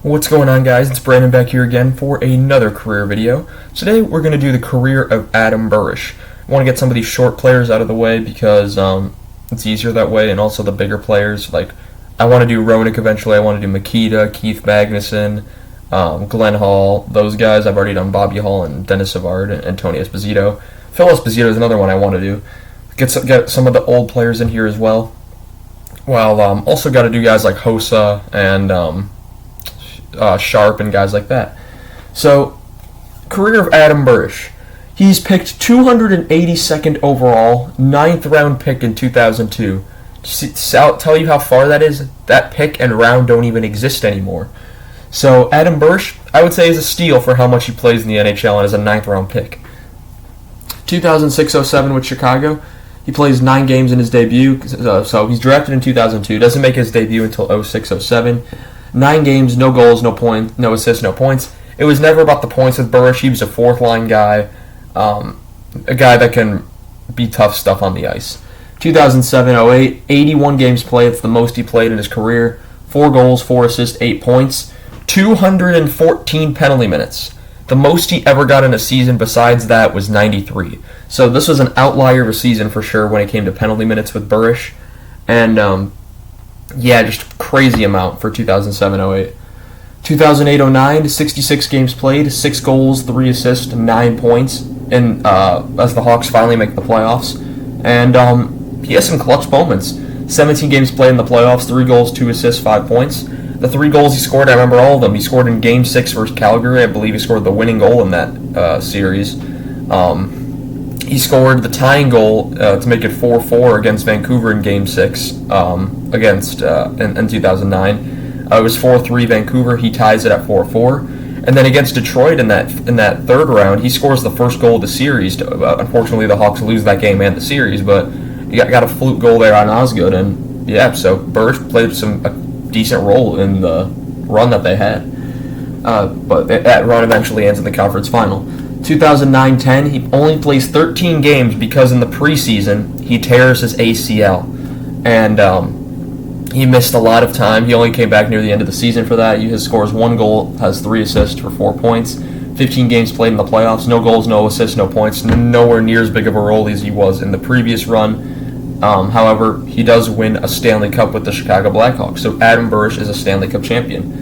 What's going on, guys? It's Brandon back here again for another career video. Today we're going to do the career of Adam Burish. I want to get some of these short players out of the way because it's easier that way, and also the bigger players. Like, I want to do Roenick eventually. I want to do Makita, Keith Magnuson, Glenn Hall, those guys. I've already done Bobby Hall and Dennis Savard and Tony Esposito. Phil Esposito is another one I want to do. Get some of the old players in here as well. Well, also got to do guys like Hossa and Sharp and guys like that. So, career of Adam Burish. He's picked 282nd overall, 9th round pick in 2002. Tell you how far that is? That pick and round don't even exist anymore. So, Adam Burish, I would say, is a steal for how much he plays in the NHL and is a 9th round pick. 2006-07 with Chicago. He plays 9 games in his debut, so he's drafted in 2002. Doesn't make his debut until 06-07. 9 games, no goals, no points, no assists, no points. It was never about the points with Burish. He was a fourth-line guy, a guy that can be tough stuff on the ice. 2007-08, 81 games played. It's the most he played in his career. 4 goals, 4 assists, 8 points. 214 penalty minutes. The most he ever got in a season besides that was 93. So this was an outlier of a season for sure when it came to penalty minutes with Burish. And yeah, just crazy amount for 2007-08. 2008-09, 66 games played, 6 goals, 3 assists, 9 points, and as the Hawks finally make the playoffs. And he has some clutch moments. 17 games played in the playoffs, 3 goals, 2 assists, 5 points. The 3 goals he scored, I remember all of them. He scored in Game 6 versus Calgary. I believe he scored the winning goal in that series. He scored the tying goal to make it 4-4 against Vancouver in Game 6 in 2009. It was 4-3 Vancouver. He ties it at 4-4. And then against Detroit in that third round, he scores the first goal of the series. Unfortunately, the Hawks lose that game and the series, but he got a fluke goal there on Osgood. And yeah, so Burish played a decent role in the run that they had. But that run eventually ends in the conference final. 2009-10, he only plays 13 games because in the preseason he tears his ACL, and he missed a lot of time. He only came back near the end of the season for that. He scores 1 goal, has 3 assists for 4 points. 15 games played in the playoffs, no goals, no assists, no points. Nowhere near as big of a role as he was in the previous run. However, he does win a Stanley Cup with the Chicago Blackhawks, so Adam Burish is a Stanley Cup champion.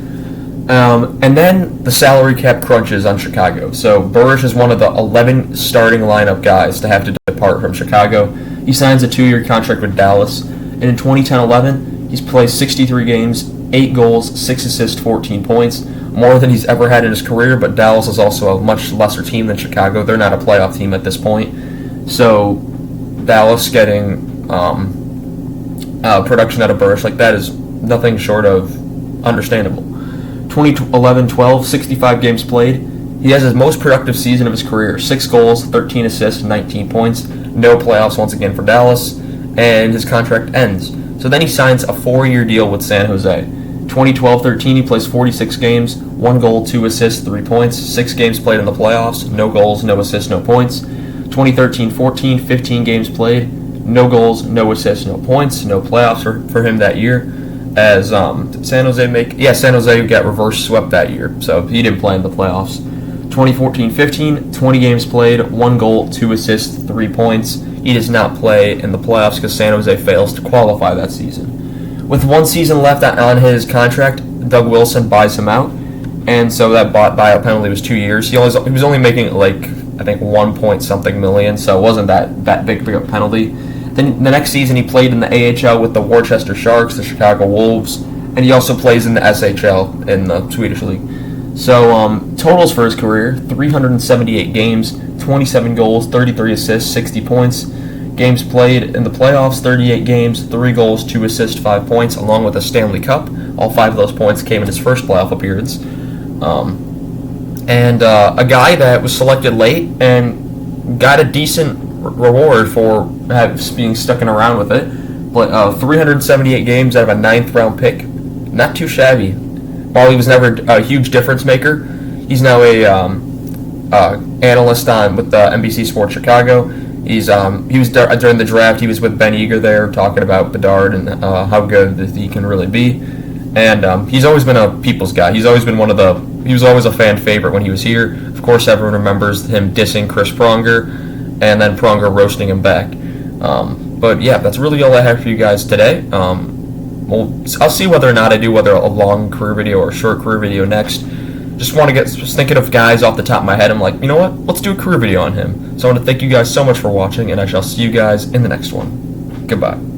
And then the salary cap crunches on Chicago. So Burish is one of the 11 starting lineup guys to have to depart from Chicago. He signs a 2-year contract with Dallas. And in 2010-11, he's played 63 games, 8 goals, 6 assists, 14 points. More than he's ever had in his career, but Dallas is also a much lesser team than Chicago. They're not a playoff team at this point. So Dallas getting production out of Burish like that is nothing short of understandable. 2011-12, 65 games played. He has his most productive season of his career. 6 goals, 13 assists, 19 points. No playoffs once again for Dallas. And his contract ends. So then he signs a 4-year deal with San Jose. 2012-13, he plays 46 games. 1 goal, 2 assists, 3 points. 6 games played in the playoffs. No goals, no assists, no points. 2013-14, 15 games played. No goals, no assists, no points. No playoffs for him that year. As did San Jose got reverse swept that year, so he didn't play in the playoffs. 2014-15, 20 games played, 1 goal, 2 assists, 3 points. He does not play in the playoffs because San Jose fails to qualify that season. With 1 season left on his contract, Doug Wilson buys him out, and so that buyout penalty was 2 years. He was only making I think 1 point something million, so it wasn't that big of a penalty. Then the next season he played in the AHL with the Worcester Sharks, the Chicago Wolves, and he also plays in the SHL in the Swedish League. So totals for his career, 378 games, 27 goals, 33 assists, 60 points. Games played in the playoffs, 38 games, 3 goals, 2 assists, 5 points, along with a Stanley Cup. All 5 of those points came in his first playoff appearance. And a guy that was selected late and got a decent reward for being stuck around with it. But 378 games out of a 9th round pick, not too shabby. While he was never a huge difference maker, he's now a analyst with NBC Sports Chicago. He was during the draft. He was with Ben Eager there talking about Bedard and how good he can really be. And he's always been a people's guy. He was always a fan favorite when he was here. Of course, everyone remembers him dissing Chris Pronger, and then Pronger roasting him back. But yeah, that's really all I have for you guys today. I'll see whether or not I do whether a long career video or a short career video next. Just thinking of guys off the top of my head. I'm like, you know what? Let's do a career video on him. So I want to thank you guys so much for watching, and I shall see you guys in the next one. Goodbye.